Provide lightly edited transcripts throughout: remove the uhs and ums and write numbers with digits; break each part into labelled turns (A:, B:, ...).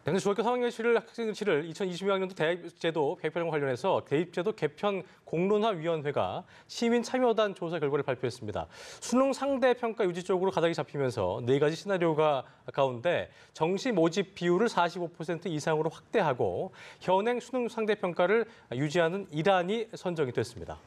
A: 내년 중학교 3학년 치를 학생들 치를 2022학년도 대입제도 개편 관련해서 대입제도 개편 공론화위원회가 시민 참여단 조사 결과를 발표했습니다. 수능 상대 평가 유지 쪽으로 가닥이 잡히면서 4가지 시나리오가 가운데 정시 모집 비율을 45% 이상으로 확대하고 현행 수능 상대 평가를 유지하는 일환이 선정이 됐습니다.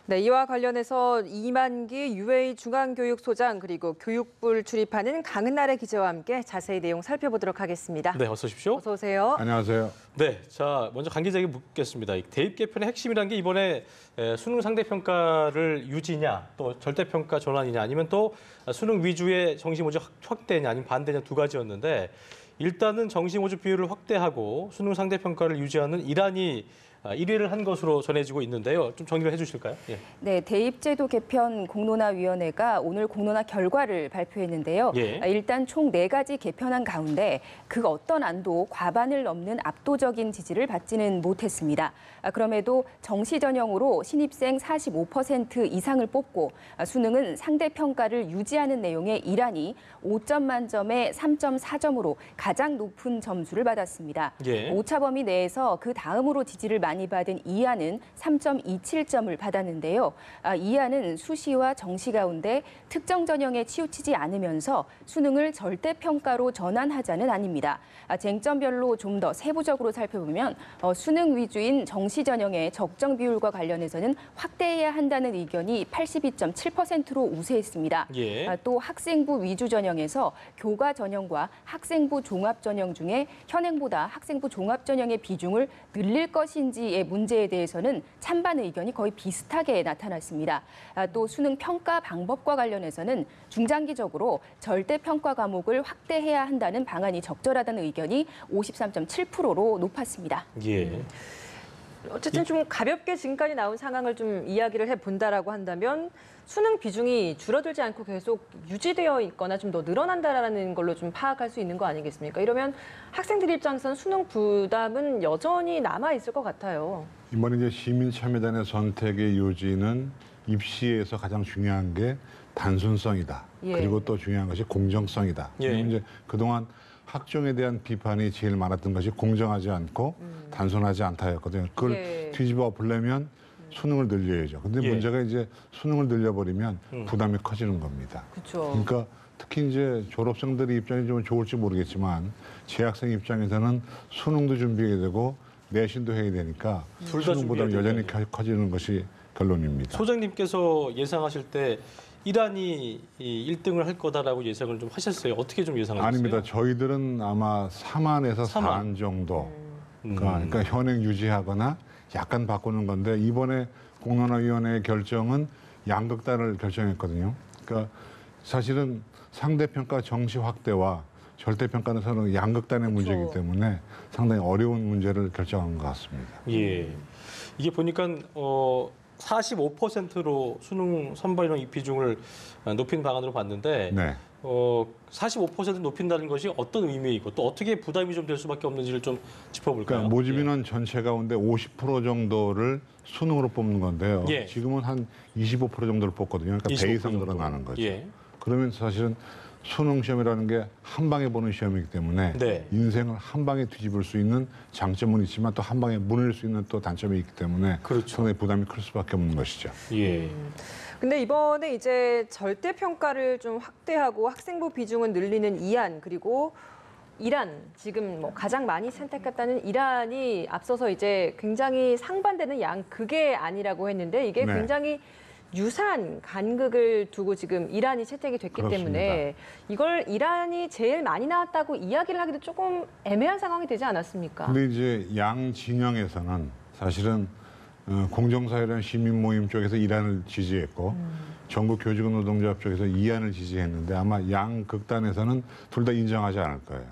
B: 네, 이와 관련해서 이만기 UA 중앙교육소장 그리고 교육부를 출입하는 강은나래 기자와 함께 자세히 내용 살펴보도록 하겠습니다.
A: 네, 어서 오십시오.
B: 어서 오세요.
C: 안녕하세요.
A: 네, 자 먼저 강 기자에게 묻겠습니다. 대입 개편의 핵심이란 게 이번에 수능 상대 평가를 유지냐, 또 절대 평가 전환이냐, 아니면 또 수능 위주의 정시 모집 확대냐, 아니면 반대냐 두 가지였는데 일단은 정시 모집 비율을 확대하고 수능 상대 평가를 유지하는 일환이 1위를 한 것으로 전해지고 있는데요. 좀 정리를 해주실까요? 예.
D: 네, 대입제도 개편 공론화위원회가 오늘 공론화 결과를 발표했는데요.
A: 예.
D: 일단 총 4가지 개편안 가운데 그 어떤 안도 과반을 넘는 압도적인 지지를 받지는 못했습니다. 그럼에도 정시 전형으로 신입생 45% 이상을 뽑고 수능은 상대 평가를 유지하는 내용의 일환이 5점 만점에 3.4점으로 가장 높은 점수를 받았습니다.
A: 예.
D: 오차범위 내에서 그 다음으로 지지를 많이 받은 이하는 3.27점을 받았는데요. 이하는 수시와 정시 가운데 특정 전형에 치우치지 않으면서 수능을 절대평가로 전환하자는 아닙니다. 쟁점별로 좀 더 세부적으로 살펴보면 수능 위주인 정시 전형의 적정 비율과 관련해서는 확대해야 한다는 의견이 82.7%로 우세했습니다.
A: 예.
D: 또 학생부 위주 전형에서 교과 전형과 학생부 종합 전형 중에 현행보다 학생부 종합 전형의 비중을 늘릴 것인지의 문제에 대해서는 찬반 의견이 거의 비슷하게 나타났습니다. 또 수능 평가 방법과 관련해서는 중장기적으로 절대 평가 과목을 확대해야 한다는 방안이 적절하다는 의견이 53.7%로 높았습니다.
A: 예.
B: 어쨌든 좀 가볍게 지금까지 나온 상황을 좀 이야기를 해본다라고 한다면 수능 비중이 줄어들지 않고 계속 유지되어 있거나 좀 더 늘어난다라는 걸로 좀 파악할 수 있는 거 아니겠습니까? 이러면 학생들 입장에서는 수능 부담은 여전히 남아 있을 것 같아요.
C: 이번에 이제 시민 참여단의 선택의 요지는 입시에서 가장 중요한 게 단순성이다.
B: 예.
C: 그리고 또 중요한 것이 공정성이다.
A: 예.
C: 이제 그동안 학종에 대한 비판이 제일 많았던 것이 공정하지 않고 단순하지 않다였거든요. 그걸
B: 예.
C: 뒤집어 보려면 수능을 늘려야죠. 근데
A: 예.
C: 문제가 이제 수능을 늘려버리면 부담이 커지는 겁니다.
B: 그렇죠.
C: 그러니까 특히 이제 졸업생들의 입장이 좀 좋을지 모르겠지만 재학생 입장에서는 수능도 준비해야 되고 내신도 해야 되니까
A: 둘다
C: 수능 부담이
A: 준비해야
C: 여전히 커지는 것이 결론입니다.
A: 소장님께서 예상하실 때 일환이 1등을 할 거다라고 예상을 좀 하셨어요. 어떻게 좀 예상하셨어요?
C: 아닙니다. 저희들은 아마 3안에서
A: 3안.
C: 4안 정도. 그러니까 현행 유지하거나 약간 바꾸는 건데 이번에 공론화위원회의 결정은 양극단을 결정했거든요. 그러니까 사실은 상대평가 정시 확대와 절대평가는 서로 양극단의 문제이기 때문에 상당히 어려운 문제를 결정한 것 같습니다.
A: 예. 이게 보니까 45%로 수능 선발이랑 이 비중을 높인 방안으로 봤는데
C: 네.
A: 45% 높인다는 것이 어떤 의미이고 또 어떻게 부담이 좀 될 수밖에 없는지를 좀 짚어볼까요?
C: 그러니까 모집 인원 전체 가운데 50% 정도를 수능으로 뽑는 건데요.
A: 예.
C: 지금은 한 25% 정도를 뽑거든요. 그러니까 배
A: 25%
C: 이상
A: 정도.
C: 늘어나는 거죠.
A: 예.
C: 그러면 사실은 수능 시험이라는 게 한 방에 보는 시험이기 때문에
A: 네.
C: 인생을 한 방에 뒤집을 수 있는 장점은 있지만 또 한 방에 무너질 수 있는 또 단점이 있기 때문에
A: 그렇죠.
C: 상당히 부담이 클 수밖에 없는 것이죠.
A: 예.
B: 근데 이번에 이제 절대 평가를 좀 확대하고 학생부 비중을 늘리는 이안 그리고 일환 지금 뭐 가장 많이 선택했다는 일환이 앞서서 이제 굉장히 상반되는 양극의 안이라고 했는데 이게
C: 네.
B: 굉장히 유사한 간극을 두고 지금 일환이 채택이 됐기
C: 그렇습니다.
B: 때문에 이걸 일환이 제일 많이 나왔다고 이야기를 하기도 조금 애매한 상황이 되지 않았습니까?
C: 근데 이제 양 진영에서는 사실은 공정사회라는 시민 모임 쪽에서 일안을 지지했고 전국 교직원 노동조합 쪽에서 이안을 지지했는데 아마 양 극단에서는 둘 다 인정하지 않을 거예요.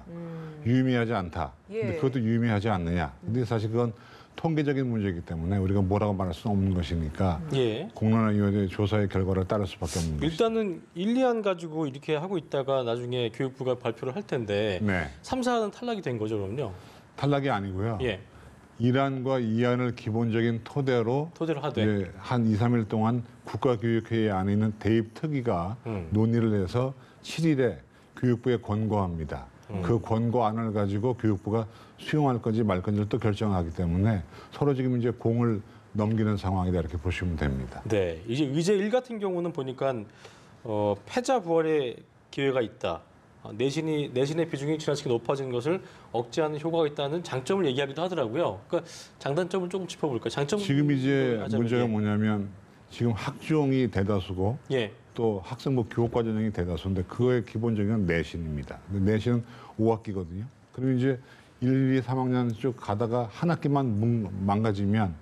C: 유의미하지 않다. 근데
B: 예.
C: 그것도 유의미하지 않느냐. 근데 사실 그건 통계적인 문제이기 때문에 우리가 뭐라고 말할 수는 없는 것이니까
A: 예.
C: 공론화위원회 조사의 결과를 따를 수밖에 없는 것이죠.
A: 일단은 1, 2안 가지고 이렇게 하고 있다가 나중에 교육부가 발표를 할 텐데
C: 네.
A: 3, 4안은 탈락이 된 거죠, 그럼요?
C: 탈락이 아니고요.
A: 예.
C: 1안과 2안을 기본적인 토대로
A: 토대로 하되.
C: 이제 한 2, 3일 동안 국가교육회의 안에 있는 대입특위가 논의를 해서 7일에 교육부에 권고합니다. 그 권고안을 가지고 교육부가 수용할 건지 말 건지를 또 결정하기 때문에 서로 지금 이제 공을 넘기는 상황이다 이렇게 보시면 됩니다.
A: 네, 이제 의제 1 같은 경우는 보니까 패자 부활의 기회가 있다. 내신의 비중이 지나치게 높아진 것을 억제하는 효과가 있다는 장점을 얘기하기도 하더라고요. 그러니까 장단점을 조금 짚어볼까요? 장점
C: 지금 이제
A: 하자면,
C: 문제가
A: 예.
C: 뭐냐면 지금 학종이 대다수고
A: 예.
C: 또 학생부 교육과 전형이 대다수인데 그거의 기본적인 건 내신입니다. 내신은 5학기거든요. 그럼 이제 1, 2, 3학년 쭉 가다가 한 학기만 망가지면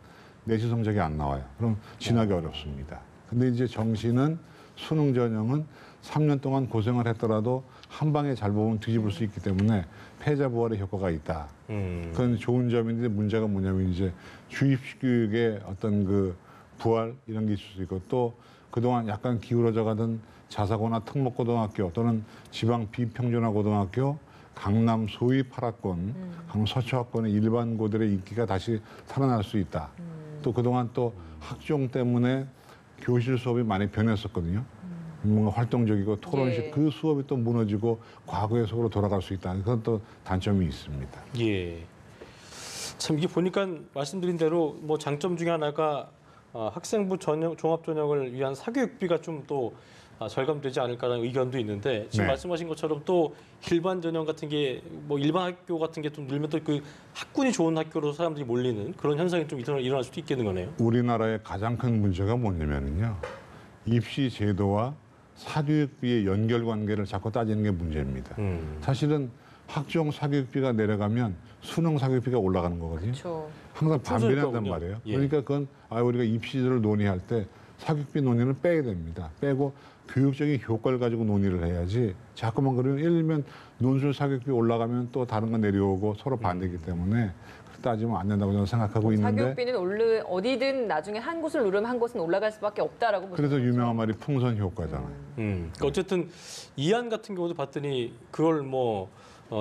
C: 내신 성적이 안 나와요. 그럼 지나기 어렵습니다. 근데 이제 정시는 수능 전형은 3년 동안 고생을 했더라도 한 방에 잘 보면 뒤집을 수 있기 때문에 패자 부활의 효과가 있다. 그건 좋은 점인데 문제가 뭐냐면 이제 주입식 교육의 어떤 그 부활 이런 게 있을 수 있고 또 그동안 약간 기울어져 가던 자사고나 특목고등학교 또는 지방 비평준화 고등학교 강남 소위 8학권, 강남 서초학권의 일반고들의 인기가 다시 살아날 수 있다. 또 그동안 또 학종 때문에 교실 수업이 많이 변했었거든요. 뭔가 활동적이고 토론식
B: 예.
C: 그 수업이 또 무너지고 과거의 속으로 돌아갈 수 있다. 그건 또 단점이 있습니다.
A: 예. 참 이게 보니까 말씀드린 대로 뭐 장점 중에 하나가 학생부 전형 종합 전형을 위한 사교육비가 좀 또 절감되지 않을까라는 의견도 있는데 지금
C: 네.
A: 말씀하신 것처럼 또 일반 전형 같은 게 뭐 일반 학교 같은 게 좀 늘면 또 그 학군이 좋은 학교로 사람들이 몰리는 그런 현상이 좀 일어날 수도 있겠는 거네요.
C: 우리나라의 가장 큰 문제가 뭐냐면요. 입시 제도와 사교육비의 연결 관계를 자꾸 따지는 게 문제입니다. 사실은 학종 사교육비가 내려가면 수능 사교육비가 올라가는 거거든요.
B: 그렇죠.
C: 항상 반비례한단
A: 순서일
C: 말이에요.
A: 거군요. 예.
C: 그러니까 그건 우리가 입시제도를 논의할 때 사교육비 논의는 빼야 됩니다. 빼고 교육적인 효과를 가지고 논의를 해야지 자꾸만 그러면 예를 들면 논술 사교육비 올라가면 또 다른 거 내려오고 서로 반대이기 때문에 그렇게 따지면 안 된다고 저는 생각하고 있는데
B: 사교육비는 어디든 나중에 한 곳을 누르면 한 곳은 올라갈 수밖에 없다라고 보시는
C: 그래서
B: 거죠.
C: 유명한 말이 풍선 효과잖아요.
A: 그러니까 어쨌든 이안 같은 경우도 봤더니 그걸 뭐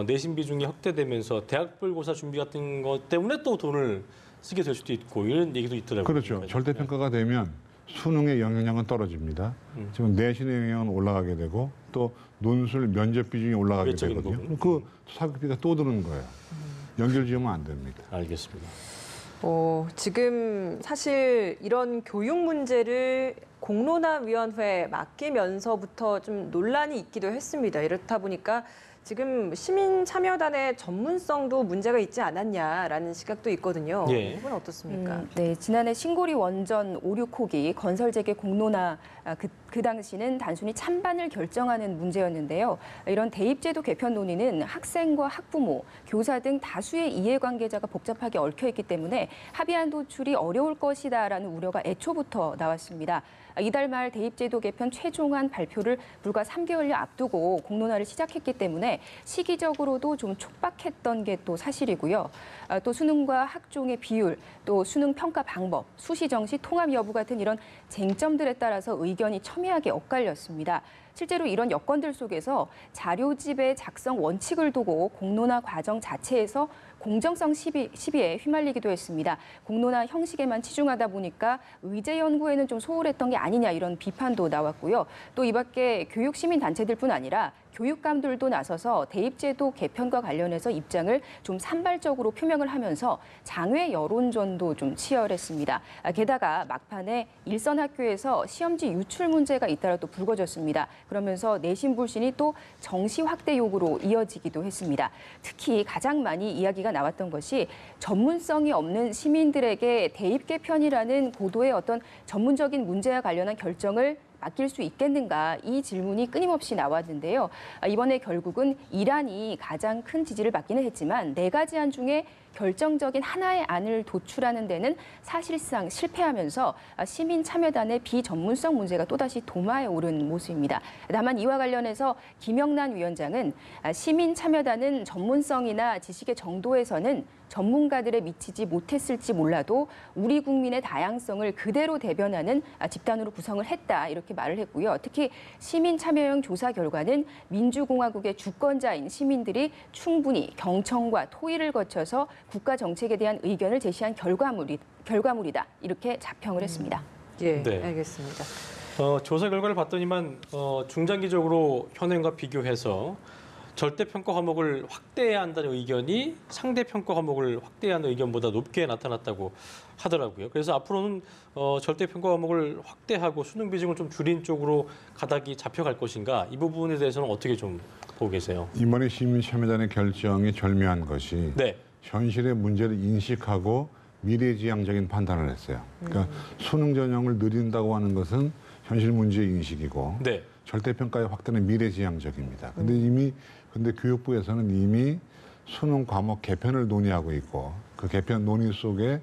A: 내신 비중이 확대되면서 대학별고사 준비 같은 것 때문에 또 돈을 쓰게 될 수도 있고 이런 얘기도 있더라고요.
C: 그렇죠.
A: 그러니까.
C: 절대평가가 되면 수능의 영향력은 떨어집니다. 지금 내신의 영향은 올라가게 되고 또 논술 면접 비중이 올라가게
A: 외적인
C: 되거든요.
A: 부분.
C: 그 사교육비가 또 드는 거예요. 연결 지으면 안 됩니다.
A: 알겠습니다.
B: 지금 사실 이런 교육 문제를 공론화위원회에 맡기면서부터 좀 논란이 있기도 했습니다. 이렇다 보니까 지금 시민 참여단의 전문성도 문제가 있지 않았냐라는 시각도 있거든요.
A: 예.
B: 이건 어떻습니까?
D: 네, 지난해 신고리 원전 5, 6호기 건설재개 공론화 그 당시는 단순히 찬반을 결정하는 문제였는데요. 이런 대입제도 개편 논의는 학생과 학부모, 교사 등 다수의 이해관계자가 복잡하게 얽혀있기 때문에 합의안 도출이 어려울 것이다라는 우려가 애초부터 나왔습니다. 이달 말 대입제도 개편 최종안 발표를 불과 3개월여 앞두고 공론화를 시작했기 때문에 시기적으로도 좀 촉박했던 게 또 사실이고요. 또 수능과 학종의 비율, 또 수능 평가 방법, 수시 정시 통합 여부 같은 이런 쟁점들에 따라서 의견이 첨예하게 엇갈렸습니다. 실제로 이런 여건들 속에서 자료집의 작성 원칙을 두고 공론화 과정 자체에서 공정성 시비에 휘말리기도 했습니다. 공론화 형식에만 치중하다 보니까 의제 연구에는 좀 소홀했던 게 아니냐 이런 비판도 나왔고요. 또 이 밖에 교육 시민 단체들뿐 아니라 교육감들도 나서서 대입제도 개편과 관련해서 입장을 좀 산발적으로 표명을 하면서 장외 여론전도 좀 치열했습니다. 게다가 막판에 일선 학교에서 시험지 유출 문제가 잇따라 또 불거졌습니다. 그러면서 내신 불신이 또 정시 확대 요구로 이어지기도 했습니다. 특히 가장 많이 이야기가 나왔던 것이 전문성이 없는 시민들에게 대입 개편이라는 고도의 어떤 전문적인 문제와 관련한 결정을 맡길 수 있겠는가 이 질문이 끊임없이 나왔는데요. 이번에 결국은 이란이 가장 큰 지지를 받기는 했지만 4가지 안 중에 결정적인 하나의 안을 도출하는 데는 사실상 실패하면서 시민 참여단의 비전문성 문제가 또다시 도마에 오른 모습입니다. 다만 이와 관련해서 김영란 위원장은 시민 참여단은 전문성이나 지식의 정도에서는 전문가들에 미치지 못했을지 몰라도 우리 국민의 다양성을 그대로 대변하는 집단으로 구성을 했다 이렇게 말을 했고요. 특히 시민 참여형 조사 결과는 민주공화국의 주권자인 시민들이 충분히 경청과 토의를 거쳐서 국가 정책에 대한 의견을 제시한 결과물이다 이렇게 자평을 했습니다.
B: 예,
A: 네.
B: 알겠습니다.
A: 조사 결과를 봤더니만 중장기적으로 현행과 비교해서 절대 평가 과목을 확대해야 한다는 의견이 상대 평가 과목을 확대해야 하는 의견보다 높게 나타났다고 하더라고요. 그래서 앞으로는 절대 평가 과목을 확대하고 수능 비중을 좀 줄인 쪽으로 가닥이 잡혀갈 것인가, 이 부분에 대해서는 어떻게 좀 보고 계세요?
C: 이번에 시민참여단의 결정이 절묘한 것이
A: 네.
C: 현실의 문제를 인식하고 미래지향적인 판단을 했어요. 그러니까 수능 전형을 늘린다고 하는 것은 현실 문제 인식이고
A: 네.
C: 절대평가의 확대는 미래지향적입니다. 근데 교육부에서는 이미 수능 과목 개편을 논의하고 있고 그 개편 논의 속에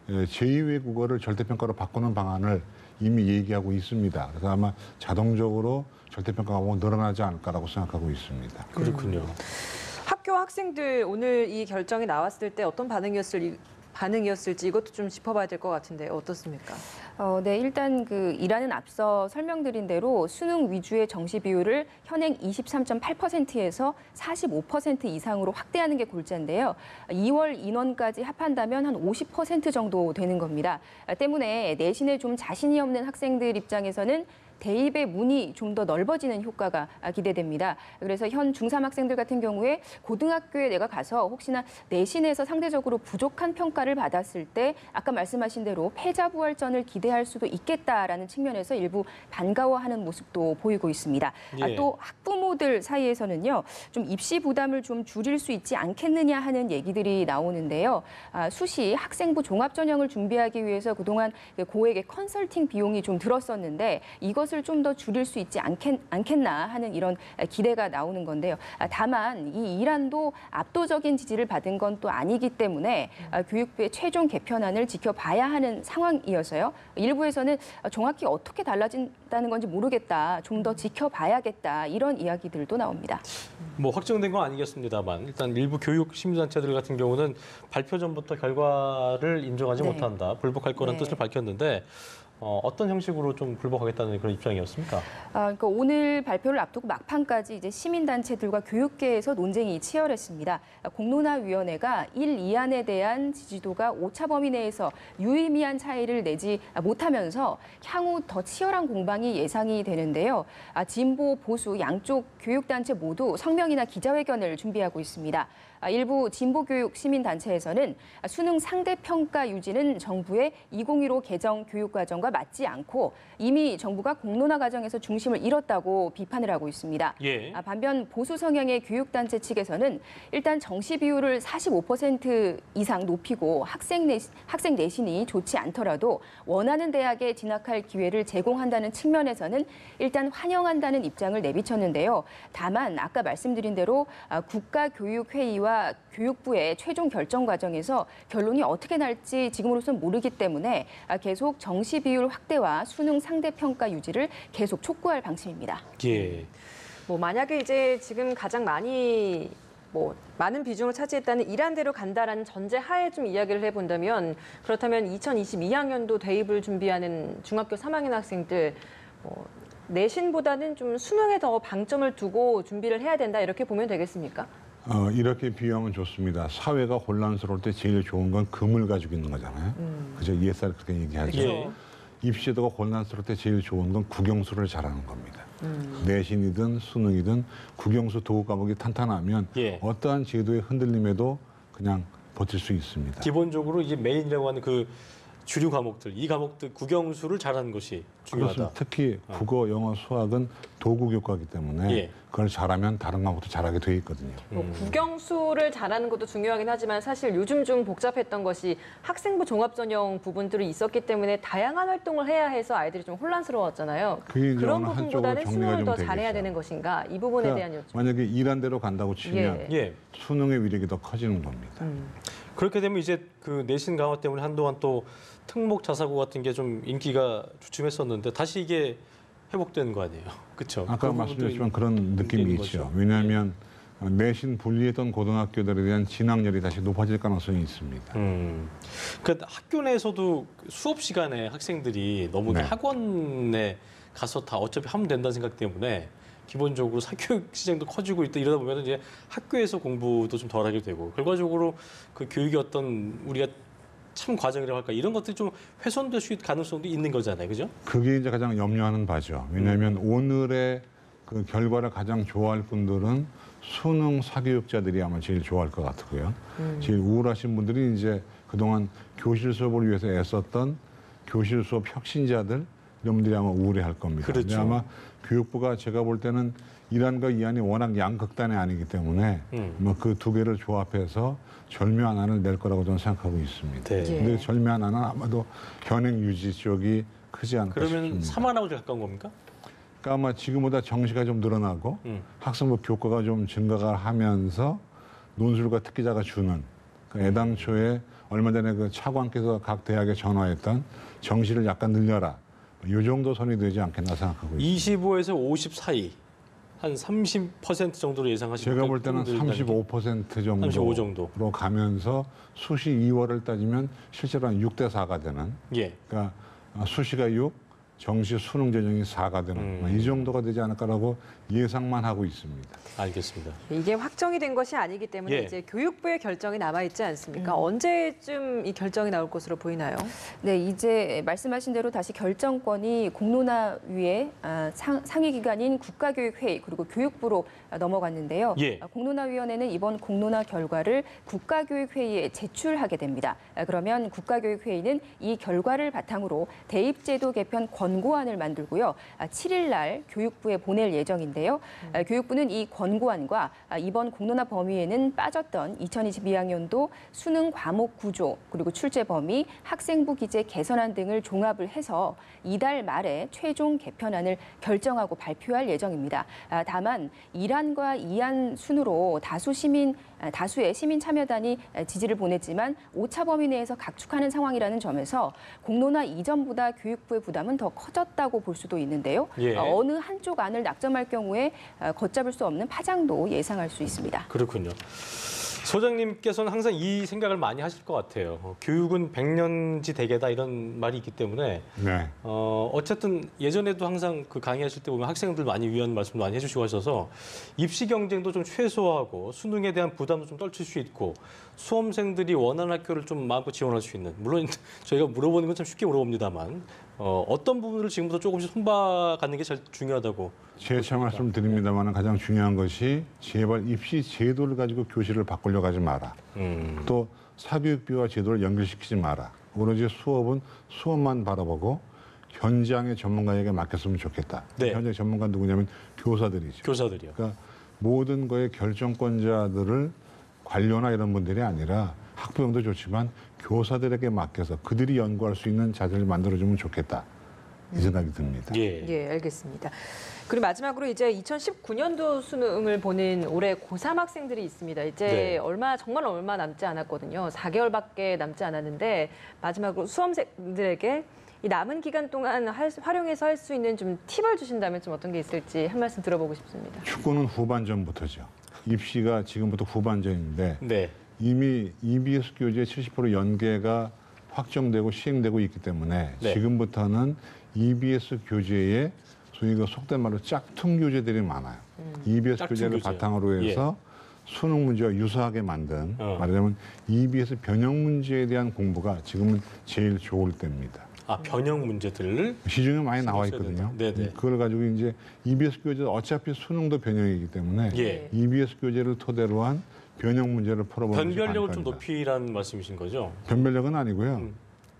C: 제2외국어를 절대평가로 바꾸는 방안을 이미 얘기하고 있습니다. 그래서 아마 자동적으로 절대평가 과목은 늘어나지 않을까라고 생각하고 있습니다.
A: 그렇군요.
B: 학교 학생들 오늘 이 결정이 나왔을 때 어떤 반응이었을지 이것도 좀 짚어봐야 될 것 같은데 어떻습니까?
D: 네, 일단 이라는 앞서 설명드린 대로 수능 위주의 정시 비율을 현행 23.8%에서 45% 이상으로 확대하는 게 골자인데요. 2월 인원까지 합한다면 한 50% 정도 되는 겁니다. 때문에 내신에 좀 자신이 없는 학생들 입장에서는 대입의 문이 좀 더 넓어지는 효과가 기대됩니다. 그래서 현 중3 학생들 같은 경우에 고등학교에 내가 가서 혹시나 내신에서 상대적으로 부족한 평가를 받았을 때 아까 말씀하신 대로 패자부활전을 기대할 수도 있겠다라는 측면에서 일부 반가워하는 모습도 보이고 있습니다.
A: 예.
D: 또 학부모들 사이에서는요, 좀 입시 부담을 좀 줄일 수 있지 않겠느냐 하는 얘기들이 나오는데요. 수시 학생부 종합전형을 준비하기 위해서 그동안 고액의 컨설팅 비용이 좀 들었었는데 이것을 좀 더 줄일 수 있지 않겠나 하는 이런 기대가 나오는 건데요. 다만 이 이란도 압도적인 지지를 받은 건 또 아니기 때문에 교육부의 최종 개편안을 지켜봐야 하는 상황이어서요. 일부에서는 정확히 어떻게 달라진다는 건지 모르겠다, 좀 더 지켜봐야겠다 이런 이야기들도 나옵니다.
A: 뭐 확정된 건 아니겠습니다만 일단 일부 교육 시민단체들 같은 경우는 발표 전부터 결과를 인정하지
D: 네.
A: 못한다, 불복할 거라는
D: 네.
A: 뜻을 밝혔는데 어떤 형식으로 좀 불복하겠다는 그런 입장이었습니까?
D: 그러니까 오늘 발표를 앞두고 막판까지 이제 시민단체들과 교육계에서 논쟁이 치열했습니다. 공론화위원회가 1, 2안에 대한 지지도가 오차 범위 내에서 유의미한 차이를 내지 못하면서 향후 더 치열한 공방이 예상이 되는데요. 진보, 보수 양쪽 교육단체 모두 성명이나 기자회견을 준비하고 있습니다. 일부 진보교육 시민단체에서는 수능 상대평가 유지는 정부의 2015 개정 교육과정과 맞지 않고 이미 정부가 공론화 과정에서 중심을 잃었다고 비판을 하고 있습니다.
A: 예.
D: 반면 보수 성향의 교육단체 측에서는 일단 정시 비율을 45% 이상 높이고 학생 내신이 좋지 않더라도 원하는 대학에 진학할 기회를 제공한다는 측면에서는 일단 환영한다는 입장을 내비쳤는데요. 다만 아까 말씀드린 대로 국가교육회의와 교육부의 최종 결정 과정에서 결론이 어떻게 날지 지금으로서는 모르기 때문에 계속 정시 비율 확대와 수능 상대평가 유지를 계속 촉구할 방침입니다.
A: 예.
B: 뭐 만약에 이제 지금 가장 많은 비중을 차지했다는 이란대로 간다라는 전제 하에 좀 이야기를 해본다면 그렇다면 2022학년도 대입을 준비하는 중학교 3학년 학생들 내신보다는 좀 수능에 더 방점을 두고 준비를 해야 된다 이렇게 보면 되겠습니까?
C: 이렇게 비유하면 좋습니다. 사회가 혼란스러울 때 제일 좋은 건 금을 가지고 있는 거잖아요. 그죠? ESR 그렇게 얘기하죠.
A: 예.
C: 입시도가 혼란스러울 때 제일 좋은 건 국영수를 잘하는 겁니다. 내신이든 수능이든 국영수 도구 과목이 탄탄하면
A: 예.
C: 어떠한 제도의 흔들림에도 그냥 버틸 수 있습니다.
A: 기본적으로 이제 메인이라고 하는 그 주류 과목들, 이 과목들 국영수를 잘하는 것이 중요하다.
C: 그렇습니다. 특히 국어, 영어, 수학은 도구 교과이기 때문에
A: 예.
C: 그걸 잘하면 다른 과목도 잘하게 돼 있거든요.
B: 국영수를 잘하는 것도 중요하긴 하지만 사실 요즘 좀 복잡했던 것이 학생부 종합전형 부분들이 있었기 때문에 다양한 활동을 해야 해서 아이들이 좀 혼란스러웠잖아요.
C: 그게 이제
B: 그런
C: 어느 한쪽으로
B: 부분보다는
C: 정리가
B: 수능을
C: 좀
B: 더
C: 되겠죠.
B: 잘해야 되는 것인가 이 부분에
C: 그러니까
B: 대한 여쭤.
C: 만약에 이란대로 간다고 치면
A: 예.
C: 수능의 위력이 더 커지는 겁니다.
A: 그렇게 되면 이제 그 내신 강화 때문에 한동안 또 특목 자사고 같은 게 좀 인기가 주춤했었는데 다시 이게 회복되는 거 아니에요? 그렇죠?
C: 아까 말씀드렸지만 그런 느낌이 있죠. 왜냐하면 내신 분리했던 고등학교들에 대한 진학률이 다시 높아질 가능성이 있습니다.
A: 그 학교 내에서도 수업 시간에 학생들이 너무
C: 네.
A: 학원에 가서 다 어차피 하면 된다는 생각 때문에 기본적으로 사교육 시장도 커지고 있다 이러다 보면 이제 학교에서 공부도 좀 덜하게 되고 결과적으로 그 교육의 어떤 우리가 참 과정이라고 할까 이런 것들이 좀 훼손될 수 있는 가능성도 있는 거잖아요, 그죠?
C: 그게 이제 가장 염려하는 바죠. 왜냐하면 오늘의 그 결과를 가장 좋아할 분들은 수능 사교육자들이 아마 제일 좋아할 것 같고요. 제일 우울하신 분들이 이제 그동안 교실 수업을 위해서 애썼던 교실 수업 혁신자들 이런 분들이 아마 우울해할 겁니다.
A: 그렇죠.
C: 근데 아마 교육부가 제가 볼 때는 1안과 2안이 워낙 양극단이 아니기 때문에 그 두 개를 조합해서 절묘한 안을 낼 거라고 저는 생각하고 있습니다.
A: 네.
B: 예.
C: 근데 절묘한 안은 아마도 현행 유지 쪽이 크지 않을까
A: 그러면
C: 싶습니다.
A: 3안하고 가까운 겁니까?
C: 그러니까 아마 지금보다 정시가 좀 늘어나고 학생부 교과가 좀 증가가 하면서 논술과 특기자가 주는 애당초에 얼마 전에 그 차관께서 각 대학에 전화했던 정시를 약간 늘려라. 이 정도 선이 되지 않겠나 생각하고 있습니다.
A: 25에서 50 사이 한 30% 정도로 예상하시면
C: 제가 볼 때는 35%
A: 35 정도.
C: 정도로 가면서 수시 2월을 따지면 실제로 한 6대 4가 되는
A: 예.
C: 그러니까 수시가 6, 정시 수능 전형이 4가 되는 이 정도가 되지 않을까라고 예상만 하고 있습니다.
A: 알겠습니다.
B: 이게 확정이 된 것이 아니기 때문에
A: 예.
B: 이제 교육부의 결정이 남아 있지 않습니까? 언제쯤 이 결정이 나올 것으로 보이나요?
D: 네, 이제 말씀하신 대로 다시 결정권이 공론화위의 상위 기관인 국가교육회의 그리고 교육부로 넘어갔는데요.
A: 예.
D: 공론화위원회는 이번 공론화 결과를 국가교육회의에 제출하게 됩니다. 그러면 국가교육회의는 이 결과를 바탕으로 대입제도 개편 권고안을 만들고요. 7일 날 교육부에 보낼 예정인데요. 교육부는 이 권고안과 이번 공론화 범위에는 빠졌던 2022학년도 수능 과목 구조 그리고 출제 범위, 학생부 기재 개선안 등을 종합을 해서 이달 말에 최종 개편안을 결정하고 발표할 예정입니다. 다만 1안과 2안 순으로 다수의 시민 참여단이 지지를 보냈지만 오차 범위 내에서 각축하는 상황이라는 점에서 공론화 이전보다 교육부의 부담은 더 커졌다고 볼 수도 있는데요.
A: 예.
D: 어느 한쪽 안을 낙점할 경우에 걷잡을 수 없는 파장도 예상할 수 있습니다.
A: 그렇군요. 소장님께서는 항상 이 생각을 많이 하실 것 같아요. 교육은 백년지 대계다 이런 말이 있기 때문에
C: 네.
A: 어쨌든 예전에도 항상 그 강의하실 때 보면 학생들 많이 위한 말씀 많이 해주시고 하셔서 입시 경쟁도 좀 최소화하고 수능에 대한 부담도 좀 떨칠 수 있고 수험생들이 원하는 학교를 좀 마음껏 지원할 수 있는 물론 저희가 물어보는 건 참 쉽게 물어봅니다만 어떤 부분을 지금부터 조금씩 손봐가는 게 제일 중요하다고.
C: 재차 말씀드립니다만 가장 중요한 것이 제발 입시 제도를 가지고 교실을 바꾸려고 하지 마라. 또 사교육비와 제도를 연결시키지 마라. 오로지 수업은 수업만 바라보고 현장의 전문가에게 맡겼으면 좋겠다.
A: 네.
C: 현장 전문가 누구냐면 교사들이죠.
A: 교사들이요.
C: 그러니까 모든 거의 결정권자들을 관료나 이런 분들이 아니라 학부형도 좋지만 교사들에게 맡겨서 그들이 연구할 수 있는 자료를 만들어주면 좋겠다. 이 생각이 듭니다.
A: 예.
B: 예, 알겠습니다. 그리고 마지막으로 이제 2019년도 수능을 보는 올해 고3 학생들이 있습니다. 이제
A: 네.
B: 정말 얼마 남지 않았거든요. 4개월밖에 남지 않았는데 마지막으로 수험생들에게 이 남은 기간 동안 활용해서 할 수 있는 좀 팁을 주신다면 좀 어떤 게 있을지 한 말씀 들어보고 싶습니다.
C: 축구는 후반전부터죠. 입시가 지금부터 후반전인데
A: 네.
C: 이미 EBS 교재 70% 연계가 확정되고 시행되고 있기 때문에
A: 네.
C: 지금부터는 EBS 교재에 소위 그 속된 말로 짝퉁 교재들이 많아요. EBS
A: 짝퉁
C: 교재를
A: 교재요.
C: 바탕으로 해서 수능 문제와 유사하게 만든 말하자면 EBS 변형 문제에 대한 공부가 지금은 제일 좋을 때입니다.
A: 아, 변형 문제들을
C: 시중에 많이 나와
A: 써야
C: 있거든요.
A: 된다. 네네.
C: 그걸 가지고 이제 EBS 교재 어차피 수능도 변형이기 때문에
A: 예.
C: EBS 교재를 토대로 한 변형 문제를 풀어보는 것이
A: 변별력을 좀
C: 관건이다.
A: 높이라는 말씀이신 거죠?
C: 변별력은 아니고요.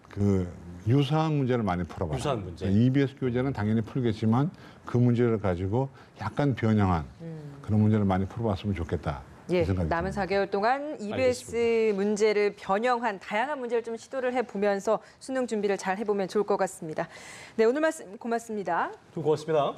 C: 그 유사한 문제를 많이 풀어봐요.
A: 유사한 문제.
C: EBS 교재는 당연히 풀겠지만 그 문제를 가지고 약간 변형한 그런 문제를 많이 풀어봤으면 좋겠다.
B: 예,
C: 이 생각이
B: 남은
C: 듭니다.
B: 4개월 동안 EBS 문제를 변형한 다양한 문제를 좀 시도를 해보면서 수능 준비를 잘 해보면 좋을 것 같습니다. 네, 오늘 말씀 고맙습니다.
A: 좀 고맙습니다.